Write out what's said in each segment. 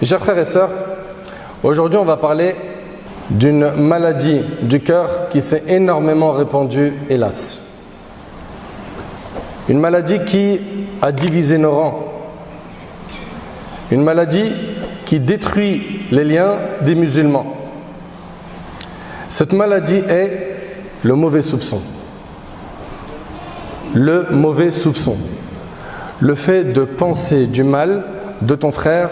Mes chers frères et sœurs, aujourd'hui on va parler d'une maladie du cœur qui s'est énormément répandue, hélas. Une maladie qui a divisé nos rangs. Une maladie qui détruit les liens des musulmans. Cette maladie est le mauvais soupçon. Le mauvais soupçon. Le fait de penser du mal de ton frère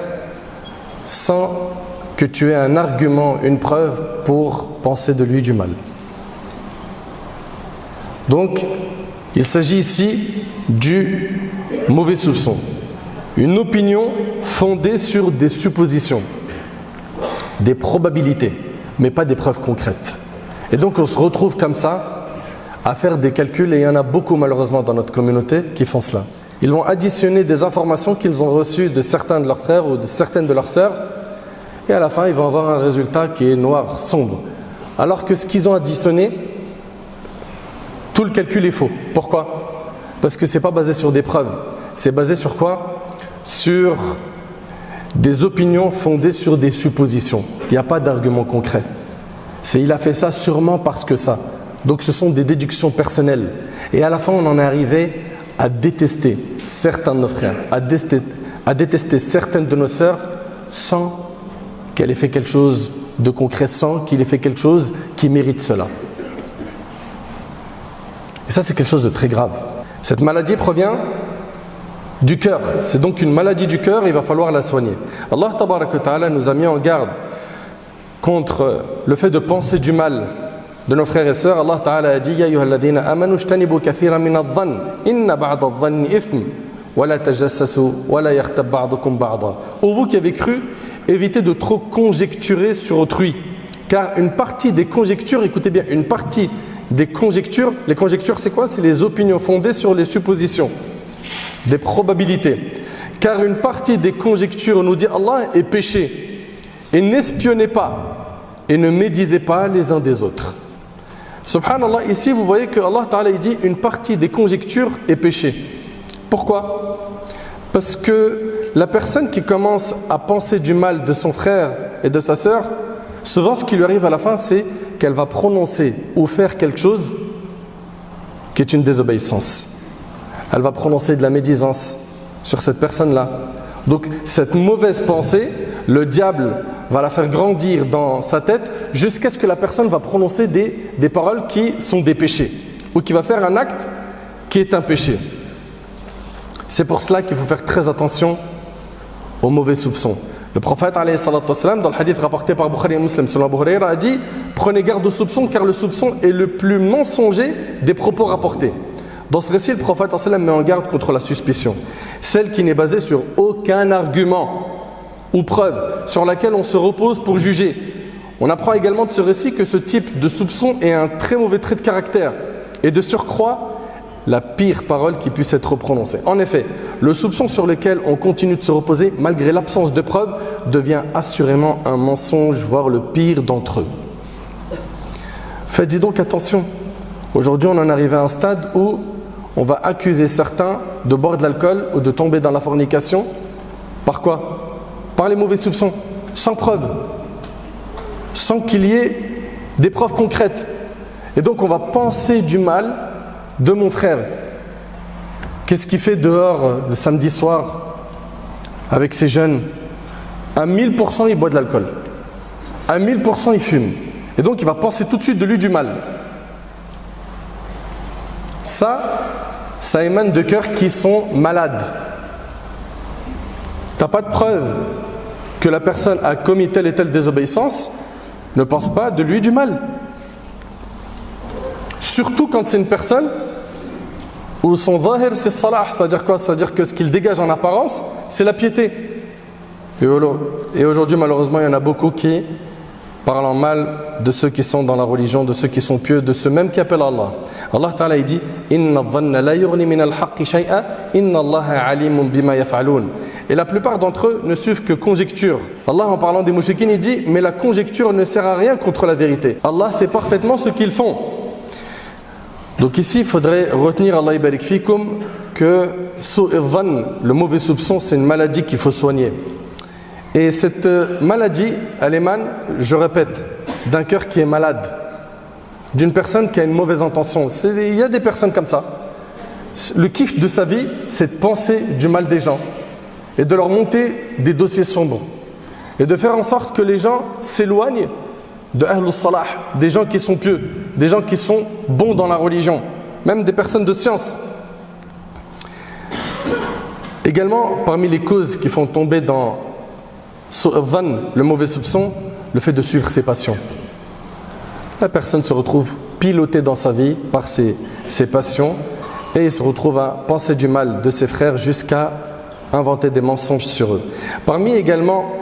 sans que tu aies un argument, une preuve pour penser de lui du mal. Donc, il s'agit ici du mauvais soupçon. Une opinion fondée sur des suppositions, des probabilités, mais pas des preuves concrètes. Et donc, on se retrouve comme ça à faire des calculs, et il y en a beaucoup malheureusement dans notre communauté qui font cela. Ils vont additionner des informations qu'ils ont reçues de certains de leurs frères ou de certaines de leurs sœurs, et à la fin, ils vont avoir un résultat qui est noir, sombre. Alors que ce qu'ils ont additionné, tout le calcul est faux. Pourquoi ? Parce que ce n'est pas basé sur des preuves. C'est basé sur quoi ? Sur des opinions fondées sur des suppositions. Il n'y a pas d'argument concret. Il a fait ça sûrement parce que ça. Donc ce sont des déductions personnelles. Et à la fin, on en est arrivé à détester certains de nos frères, à détester certaines de nos sœurs sans qu'elle ait fait quelque chose de concret, sans qu'il ait fait quelque chose qui mérite cela. Et ça, c'est quelque chose de très grave. Cette maladie provient du cœur. C'est donc une maladie du cœur, il va falloir la soigner. Allah Tabaraka wa Ta'ala nous a mis en garde contre le fait de penser du mal de nos frères et sœurs. Allah Ta'ala a dit: Ya ayyuhalladhina amanu ijtanibu kathiran min adh-dhann inna ba'da adh-dhanni ithm wa la tajassasu wa la yaghtab ba'dukum ba'da. Ô vous qui avez cru, évitez de trop conjecturer sur autrui, car une partie des conjectures, écoutez bien, une partie des conjectures, les conjectures c'est quoi ? C'est les opinions fondées sur les suppositions, des probabilités. Car une partie des conjectures, nous dit Allah, est péché. Et n'espionnez pas et ne médisez pas les uns des autres. Subhanallah, ici vous voyez que Allah Ta'ala dit une partie des conjectures est péché. Pourquoi ? Parce que la personne qui commence à penser du mal de son frère et de sa sœur, souvent ce qui lui arrive à la fin, c'est qu'elle va prononcer ou faire quelque chose qui est une désobéissance. Elle va prononcer de la médisance sur cette personne-là. Donc cette mauvaise pensée, le diable va la faire grandir dans sa tête jusqu'à ce que la personne va prononcer des paroles qui sont des péchés ou qui va faire un acte qui est un péché. C'est pour cela qu'il faut faire très attention aux mauvais soupçons. Le prophète alayhi salatu wassalam, dans le hadith rapporté par Bukhari et Muslim selon Abu Huraira, a dit: prenez garde au soupçon, car le soupçon est le plus mensonger des propos rapportés. Dans ce récit, le prophète sallam met en garde contre la suspicion, celle qui n'est basée sur aucun argument ou preuve sur laquelle on se repose pour juger. On apprend également de ce récit que ce type de soupçon est un très mauvais trait de caractère et de surcroît la pire parole qui puisse être prononcée. En effet, le soupçon sur lequel on continue de se reposer malgré l'absence de preuves devient assurément un mensonge, voire le pire d'entre eux. Faites donc attention. Aujourd'hui, on en est arrivé à un stade où on va accuser certains de boire de l'alcool ou de tomber dans la fornication. Par quoi ? Par les mauvais soupçons, sans preuve, sans qu'il y ait des preuves concrètes. Et donc on va penser du mal de mon frère. Qu'est-ce qu'il fait dehors le samedi soir avec ces jeunes ? À 1000% il boit de l'alcool, à 1000% il fume. Et donc il va penser tout de suite de lui du mal. Ça émane de cœurs qui sont malades. Tu n'as pas de preuve que la personne a commis telle et telle désobéissance, ne pense pas de lui du mal. Surtout quand c'est une personne où son zahir c'est salah, c'est-à-dire quoi ? C'est-à-dire que ce qu'il dégage en apparence, c'est la piété. Et aujourd'hui, malheureusement, il y en a beaucoup qui parlent en mal de ceux qui sont dans la religion, de ceux qui sont pieux, de ceux même qui appellent Allah. Allah Ta'ala il dit: Inna dhanna la yughni min al-haqqi shay'a, inna Allaha alimun bima yaf'alun. Et la plupart d'entre eux ne suivent que conjecture. Allah, en parlant des mouchikines, il dit: mais la conjecture ne sert à rien contre la vérité. Allah sait parfaitement ce qu'ils font. Donc ici, il faudrait retenir, Allah ibarik fikum, que le mauvais soupçon, c'est une maladie qu'il faut soigner. Et cette maladie, elle émane, je répète, d'un cœur qui est malade, d'une personne qui a une mauvaise intention. Il y a des personnes comme ça. Le kiff de sa vie, c'est de penser du mal des gens et de leur monter des dossiers sombres et de faire en sorte que les gens s'éloignent de Ahlus Salah, des gens qui sont pieux, des gens qui sont bons dans la religion, même des personnes de science. Également, parmi les causes qui font tomber dans Su'adhan, le mauvais soupçon, le fait de suivre ses passions. La personne se retrouve pilotée dans sa vie par ses passions et il se retrouve à penser du mal de ses frères jusqu'à inventer des mensonges sur eux. Parmi également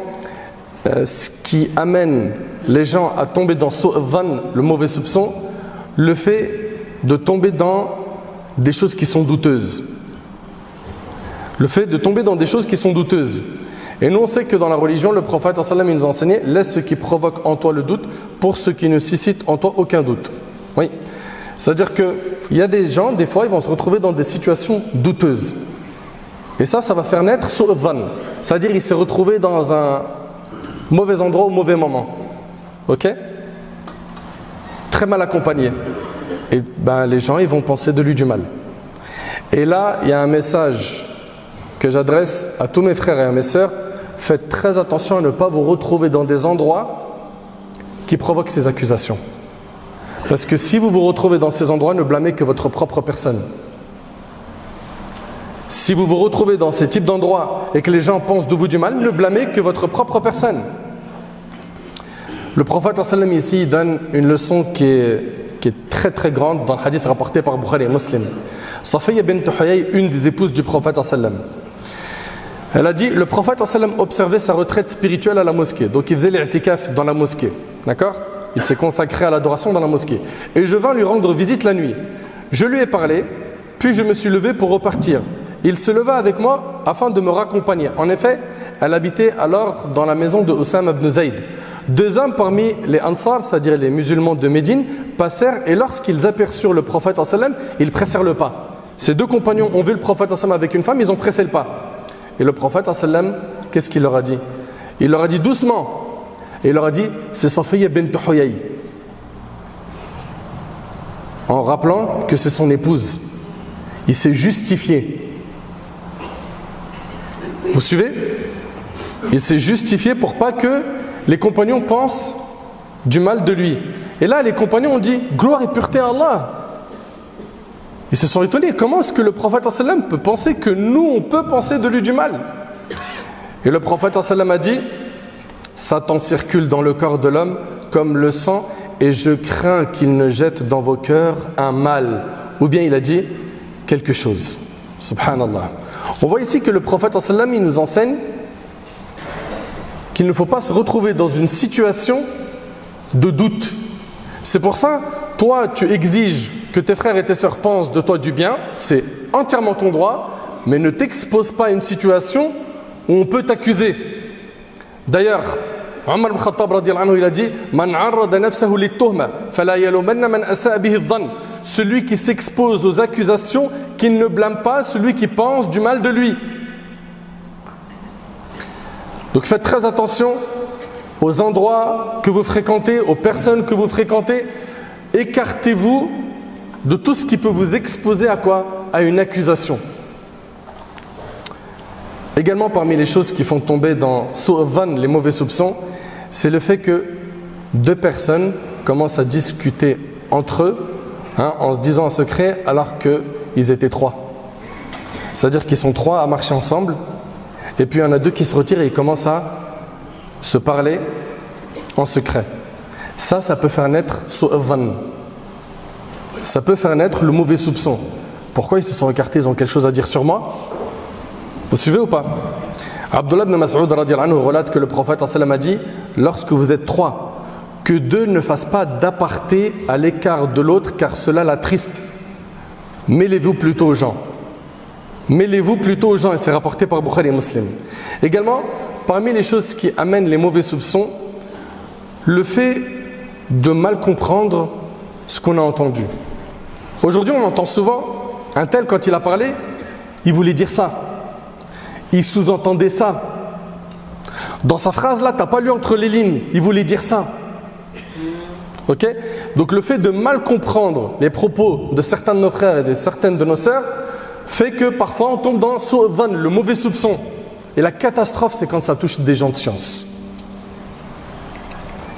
ce qui amène les gens à tomber dans Su'adhan, le mauvais soupçon, le fait de tomber dans des choses qui sont douteuses. Le fait de tomber dans des choses qui sont douteuses. Et nous on sait que dans la religion, le prophète sallallahu alayhi wa sallam nous a enseigné: laisse ce qui provoque en toi le doute pour ce qui ne suscite en toi aucun doute. Oui. C'est-à-dire qu'il y a des gens, des fois, ils vont se retrouver dans des situations douteuses. Et ça va faire naître Su'adhan. C'est-à-dire qu'il s'est retrouvé dans un mauvais endroit au mauvais moment. Ok? Très mal accompagné. Et les gens, ils vont penser de lui du mal. Et là, il y a un message que j'adresse à tous mes frères et à mes sœurs: faites très attention à ne pas vous retrouver dans des endroits qui provoquent ces accusations. Parce que si vous vous retrouvez dans ces endroits, ne blâmez que votre propre personne. Si vous vous retrouvez dans ces types d'endroits et que les gens pensent de vous du mal, ne blâmez que votre propre personne. Le prophète sallam ici donne une leçon qui est très très grande dans le hadith rapporté par Bukhari et Muslim. Safiya bint Huyay, une des épouses du prophète sallam, elle a dit: le prophète sallam observait sa retraite spirituelle à la mosquée. Donc il faisait l'i'tikaf dans la mosquée. D'accord? Il s'est consacré à l'adoration dans la mosquée. Et je vins lui rendre visite la nuit. Je lui ai parlé, puis je me suis levé pour repartir. Il se leva avec moi afin de me raccompagner. En effet, elle habitait alors dans la maison de Oussama ibn Zayd. Deux hommes parmi les Ansar, c'est-à-dire les musulmans de Médine, passèrent et lorsqu'ils aperçurent le prophète sallam, ils pressèrent le pas. Ces deux compagnons ont vu le prophète sallam avec une femme, ils ont pressé le pas. Et le prophète sallam, qu'est-ce qu'il leur a dit? Il leur a dit doucement. Et il leur a dit: c'est Safiya bint Huyay. En rappelant que c'est son épouse. Il s'est justifié. Vous suivez? Il s'est justifié pour pas que les compagnons pensent du mal de lui. Et là, les compagnons ont dit: gloire et pureté à Allah. Ils se sont étonnés. Comment est-ce que le prophète sallam peut penser que nous, on peut penser de lui du mal? Et le prophète sallam a dit: Satan circule dans le corps de l'homme comme le sang et je crains qu'il ne jette dans vos cœurs un mal. Ou bien il a dit quelque chose. Subhanallah. On voit ici que le prophète sallam, il nous enseigne qu'il ne faut pas se retrouver dans une situation de doute. C'est pour ça, toi, tu exiges que tes frères et tes sœurs pensent de toi du bien, c'est entièrement ton droit, mais ne t'expose pas à une situation où on peut t'accuser. D'ailleurs, Omar ibn Khattab radiyallahu anhu, il a dit: Man arrada nafsahu lit-tuhma fala yalumanna man asa'a bihi adh-dhann. Celui qui s'expose aux accusations, qu'il ne blâme pas celui qui pense du mal de lui. Donc faites très attention aux endroits que vous fréquentez, aux personnes que vous fréquentez. Écartez-vous de tout ce qui peut vous exposer à quoi? À une accusation. Également, parmi les choses qui font tomber dans Su'adhan, les mauvais soupçons, c'est le fait que deux personnes commencent à discuter entre eux, en se disant un secret alors qu'ils étaient trois. C'est-à-dire qu'ils sont trois à marcher ensemble, et puis il y en a deux qui se retirent et ils commencent à se parler en secret. Ça peut faire naître Su'adhan. Ça peut faire naître le mauvais soupçon. Pourquoi ils se sont écartés? Ils ont quelque chose à dire sur moi? Vous suivez ou pas? Abdullah ibn Mas'ud radiyallahu anhu relate que le prophète sallam a dit: lorsque vous êtes trois, que deux ne fassent pas d'aparté à l'écart de l'autre, car cela l'attriste. Mêlez-vous plutôt aux gens. Mêlez-vous plutôt aux gens, et c'est rapporté par Bukhari et Muslim. Également, parmi les choses qui amènent les mauvais soupçons, le fait de mal comprendre ce qu'on a entendu. Aujourd'hui, on entend souvent un tel, quand il a parlé, il voulait dire ça. Il sous-entendait ça. Dans sa phrase là, tu n'as pas lu entre les lignes, il voulait dire ça. Ok? Donc le fait de mal comprendre les propos de certains de nos frères et de certaines de nos sœurs fait que parfois on tombe dans le mauvais soupçon. Et la catastrophe, c'est quand ça touche des gens de science.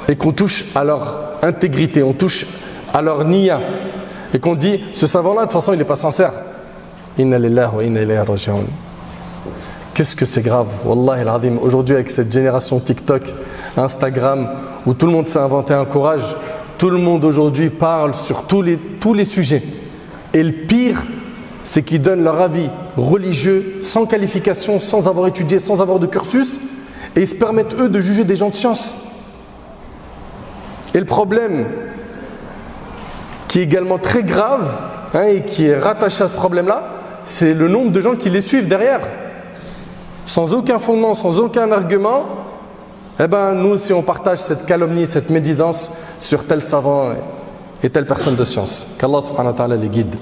Et qu'on touche à leur intégrité, on touche à leur niya. Et qu'on dit, ce savant-là, de toute façon, il n'est pas sincère. Inna lillahi wa inna ilayhi raji'un. Qu'est-ce que c'est grave, Wallahi al-Azim. Aujourd'hui, avec cette génération TikTok, Instagram, où tout le monde s'est inventé un courage, tout le monde aujourd'hui parle sur tous les sujets. Et le pire, c'est qu'ils donnent leur avis religieux, sans qualification, sans avoir étudié, sans avoir de cursus, et ils se permettent, eux, de juger des gens de science. Et le problème, qui est également très grave, et qui est rattaché à ce problème-là, c'est le nombre de gens qui les suivent derrière. Sans aucun fondement, sans aucun argument, eh ben, nous aussi on partage cette calomnie, cette médisance sur tel savant et telle personne de science. Qu'Allah subhanahu wa ta'ala les guide.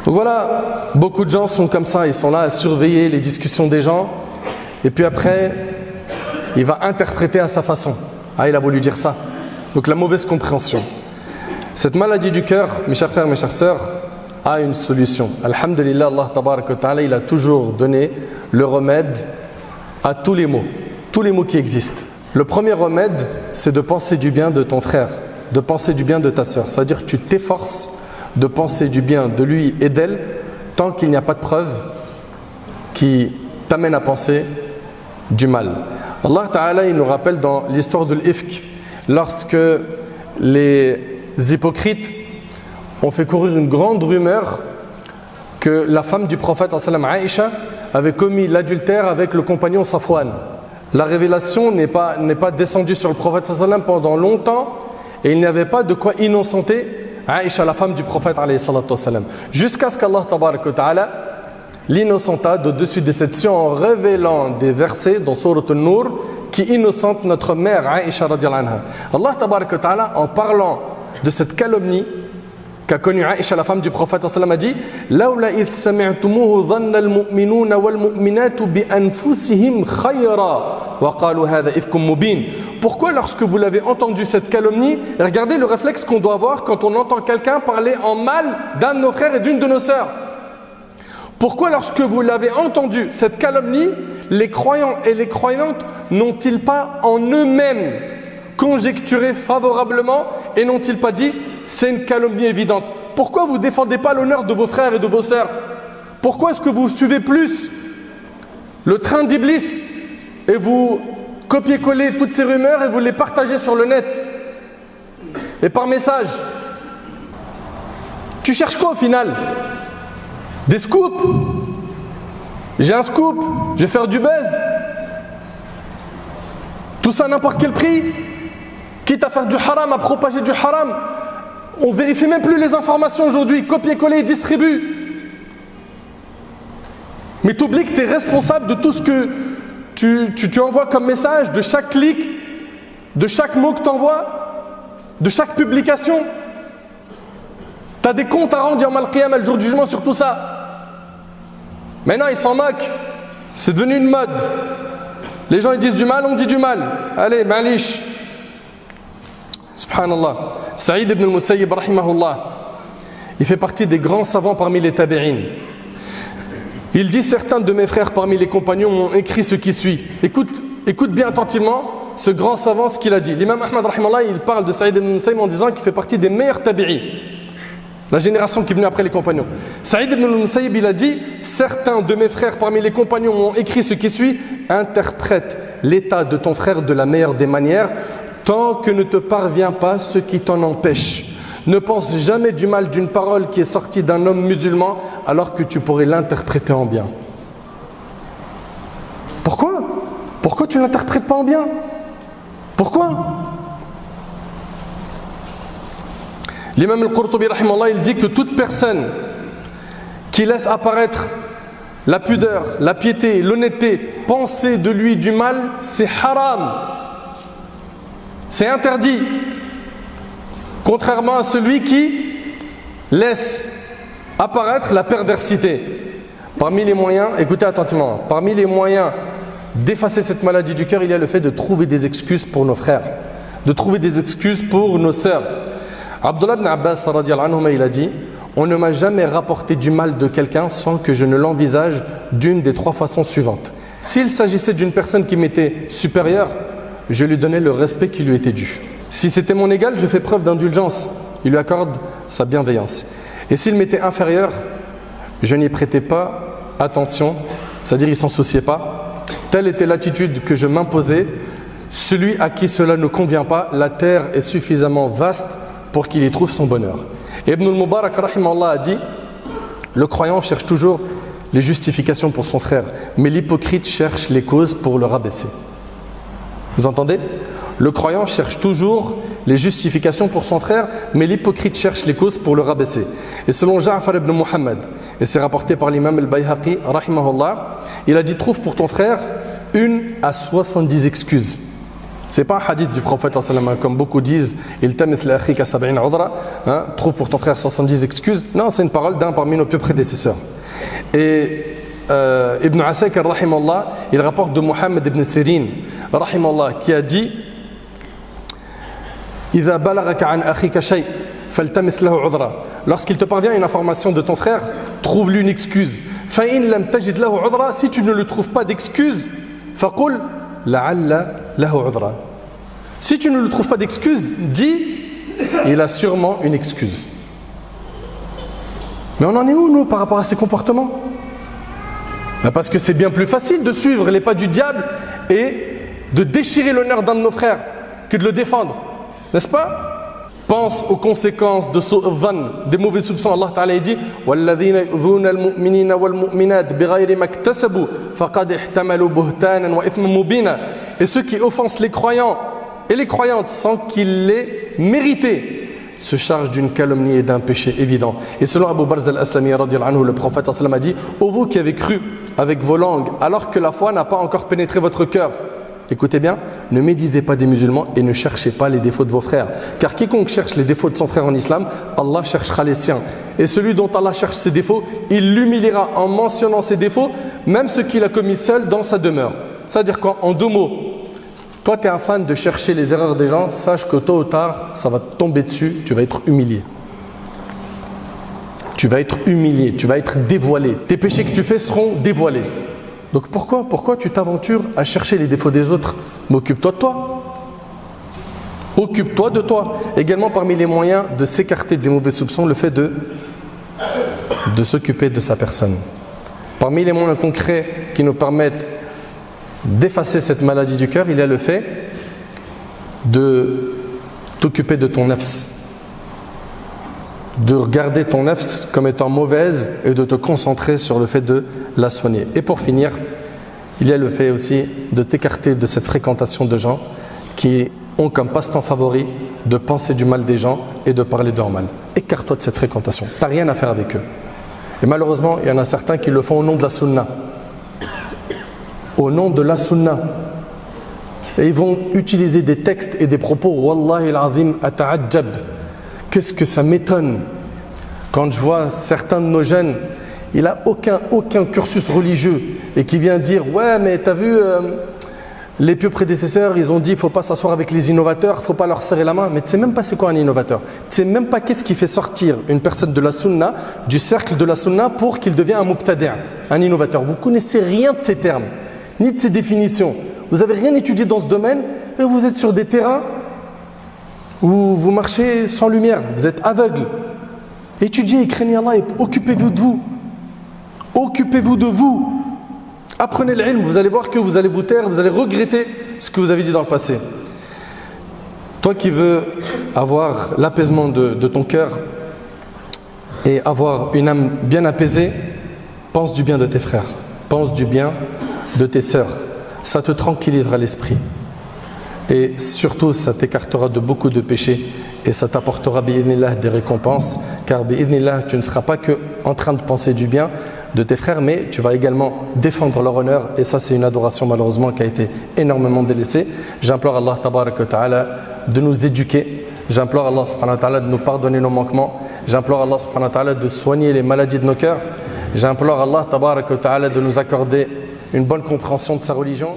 Donc voilà, beaucoup de gens sont comme ça, ils sont là à surveiller les discussions des gens, et puis après, il va interpréter à sa façon. Ah, il a voulu dire ça. Donc la mauvaise compréhension. Cette maladie du cœur, mes chers frères, mes chères sœurs, a une solution. Alhamdulillah, Allah tabarak wa ta'ala, il a toujours donné le remède à tous les maux qui existent. Le premier remède, c'est de penser du bien de ton frère, de penser du bien de ta sœur. C'est-à-dire que tu t'efforces de penser du bien de lui et d'elle tant qu'il n'y a pas de preuve qui t'amène à penser du mal. Allah Ta'ala, il nous rappelle dans l'histoire de l'Ifk, lorsque les hypocrites ont fait courir une grande rumeur que la femme du prophète Aïcha avait commis l'adultère avec le compagnon Safwan. La révélation n'est pas descendue sur le prophète pendant longtemps et il n'y avait pas de quoi innocenter Aïcha, la femme du prophète jusqu'à ce qu'Allah Tabaraka wa Ta'ala l'innocenta d'au-dessus des sept cieux en révélant des versets dans Sourate An-Nur qui innocentent notre mère Aïcha radiallahu anha. Allah Tabaraka wa Ta'ala, en parlant de cette calomnie qu'a connue Aïcha, la femme du prophète a dit Laula idh sami'tumuhu dhanna al-mu'minuna wal-mu'minatu bi anfusihim khayra wa qalu hadha ifkum mubin. Pourquoi lorsque vous l'avez entendu cette calomnie, regardez le réflexe qu'on doit avoir quand on entend quelqu'un parler en mal d'un de nos frères et d'une de nos sœurs. Pourquoi lorsque vous l'avez entendu cette calomnie, les croyants et les croyantes n'ont-ils pas en eux-mêmes conjecturé favorablement et n'ont-ils pas dit c'est une calomnie évidente? Pourquoi vous ne défendez pas l'honneur de vos frères et de vos sœurs? Pourquoi est-ce que vous suivez plus le train d'Iblis et vous copiez-collez toutes ces rumeurs et vous les partagez sur le net et par message? Tu cherches quoi au final? Des scoops? J'ai un scoop, je vais faire du buzz. Tout ça à n'importe quel prix, quitte à faire du haram, à propager du haram. On ne vérifie même plus les informations aujourd'hui, copier-coller et distribue. Mais tu oublies que tu es responsable de tout ce que tu envoies comme message, de chaque clic, de chaque mot que tu envoies, de chaque publication. Tu as des comptes à rendre Yawm al-Qiyamah, le jour du jugement, sur tout ça. Maintenant, ils s'en moquent. C'est devenu une mode. Les gens ils disent du mal, on dit du mal. Allez, malish. Subhanallah. Saïd ibn al-Musayyib, rahimahullah, il fait partie des grands savants parmi les tabi'in. Il dit certains de mes frères parmi les compagnons m'ont écrit ce qui suit. Écoute bien attentivement ce grand savant, ce qu'il a dit. L'imam Ahmad, rahimahullah, il parle de Saïd ibn al-Musayyib en disant qu'il fait partie des meilleurs tabi'in. La génération qui est venue après les compagnons. Saïd ibn al-Musayyib, il a dit certains de mes frères parmi les compagnons m'ont écrit ce qui suit. Interprète l'état de ton frère de la meilleure des manières tant que ne te parvient pas ce qui t'en empêche. Ne pense jamais du mal d'une parole qui est sortie d'un homme musulman alors que tu pourrais l'interpréter en bien. Pourquoi tu ne l'interprètes pas en bien? Pourquoi? L'imam al-Qurtubi, rahimahullah, il dit que toute personne qui laisse apparaître la pudeur, la piété, l'honnêteté, penser de lui du mal, c'est haram. C'est interdit. Contrairement à celui qui laisse apparaître la perversité. Parmi les moyens, écoutez attentivement, parmi les moyens d'effacer cette maladie du cœur, il y a le fait de trouver des excuses pour nos frères, de trouver des excuses pour nos sœurs. Abdullah ibn Abbas radiyallahu anhuma, il a dit: on ne m'a jamais rapporté du mal de quelqu'un sans que je ne l'envisage d'une des trois façons suivantes. S'il s'agissait d'une personne qui m'était supérieure, je lui donnais le respect qui lui était dû. Si c'était mon égal, je fais preuve d'indulgence, il lui accorde sa bienveillance. Et s'il m'était inférieur, je n'y prêtais pas attention, c'est-à-dire il ne s'en souciait pas. Telle était l'attitude que je m'imposais. Celui à qui cela ne convient pas, la terre est suffisamment vaste pour qu'il y trouve son bonheur. Et Ibn al-Mubarak rahimahullah a dit: le croyant cherche toujours les justifications pour son frère, mais l'hypocrite cherche les causes pour le rabaisser. Vous entendez? Le croyant cherche toujours les justifications pour son frère, mais l'hypocrite cherche les causes pour le rabaisser. Et selon Ja'far ibn Muhammad, et c'est rapporté par l'imam al-Bayhaqi rahimahullah, il a dit: trouve pour ton frère 1 à 70 excuses. Ce n'est pas un hadith du prophète comme beaucoup disent, il tamis li akhika 70 udra, trouve pour ton frère 70 excuses. Non, c'est une parole d'un parmi nos plus prédécesseurs. Et Ibn Asakir rahimahullah, il rapporte de Muhammad ibn Sirin rahimahullah qui a dit: إذا بلغك عن أخيك شيء فالتمس له عذرا. Lorsqu'il te parvient une information de ton frère, trouve-lui une excuse. فإن لم تجد له عذرا, si tu ne le trouves pas d'excuse, فقل لعل له عذرا. Si tu ne le trouves pas d'excuse, dis: il a sûrement une excuse. Mais on en est où nous par rapport à ces comportements? Parce que c'est bien plus facile de suivre les pas du diable et de déchirer l'honneur d'un de nos frères que de le défendre. N'est-ce pas? Pense aux conséquences de ce dhann, des mauvais soupçons. Allah Ta'ala dit: وَالَّذِينَ يُؤْذُونَ الْمُؤْمِنِينَ وَالْمُؤْمِنَاتِ بِغَيْرِ مَا اكْتَسَبُوا فَقَدِ احْتَمَلُوا بُهْتَانًا وَإِثْمًا مُبِينًا. Et ceux qui offensent les croyants et les croyantes sans qu'ils l'aient mérité se chargent d'une calomnie et d'un péché évident. Et selon Abu Barz al-Aslami radiyallahu anhu, le prophète sallallahu alayhi wa sallam a dit: ô vous qui avez cru avec vos langues alors que la foi n'a pas encore pénétré votre cœur, écoutez bien, ne médisez pas des musulmans et ne cherchez pas les défauts de vos frères. Car quiconque cherche les défauts de son frère en islam, Allah cherchera les siens. Et celui dont Allah cherche ses défauts, il l'humiliera en mentionnant ses défauts, même ce qu'il a commis seul dans sa demeure. C'est-à-dire qu'en 2 mots, toi tu es un fan de chercher les erreurs des gens, sache que tôt ou tard, ça va te tomber dessus, tu vas être humilié. Tu vas être humilié, tu vas être dévoilé. Tes péchés que tu fais seront dévoilés. Donc pourquoi tu t'aventures à chercher les défauts des autres? Mais occupe-toi de toi. Occupe-toi de toi. Également parmi les moyens de s'écarter des mauvais soupçons, le fait de s'occuper de sa personne. Parmi les moyens concrets qui nous permettent d'effacer cette maladie du cœur, il y a le fait de t'occuper de ton nafs. De regarder ton nafs comme étant mauvaise et de te concentrer sur le fait de la soigner. Et pour finir, il y a le fait aussi de t'écarter de cette fréquentation de gens qui ont comme passe-temps favori de penser du mal des gens et de parler de leur mal. Écarte-toi de cette fréquentation, tu n'as rien à faire avec eux. Et malheureusement, il y en a certains qui le font au nom de la sunna. Au nom de la sunna. Et ils vont utiliser des textes et des propos, Wallahi al-azim ata'ajjab. Qu'est-ce que ça m'étonne quand je vois certains de nos jeunes, il n'a aucun cursus religieux et qui vient dire: ouais mais t'as vu les pieux prédécesseurs, ils ont dit il ne faut pas s'asseoir avec les innovateurs, il ne faut pas leur serrer la main. Mais tu ne sais même pas c'est quoi un innovateur. Tu ne sais même pas qu'est-ce qui fait sortir une personne de la sunna, du cercle de la sunna, pour qu'il devienne un mubtadi', un innovateur. Vous ne connaissez rien de ces termes, ni de ces définitions. Vous n'avez rien étudié dans ce domaine et vous êtes sur des terrains où vous marchez sans lumière, vous êtes aveugle. Étudiez, craignez Allah et occupez-vous de vous. Occupez-vous de vous. Apprenez l'ilm, vous allez voir que vous allez vous taire, vous allez regretter ce que vous avez dit dans le passé. Toi qui veux avoir l'apaisement de ton cœur et avoir une âme bien apaisée, pense du bien de tes frères, pense du bien de tes sœurs. Ça te tranquillisera l'esprit. Et surtout, ça t'écartera de beaucoup de péchés et ça t'apportera bi'idhnillah des récompenses, car bi'idhnillah, tu ne seras pas que en train de penser du bien de tes frères, mais tu vas également défendre leur honneur, et ça c'est une adoration malheureusement qui a été énormément délaissée. J'implore Allah tabarak wa ta'ala de nous éduquer, j'implore Allah subhanahu wa ta'ala de nous pardonner nos manquements, j'implore Allah subhanahu wa ta'ala de soigner les maladies de nos cœurs, J'implore Allah tabarak wa ta'ala de nous accorder une bonne compréhension de sa religion.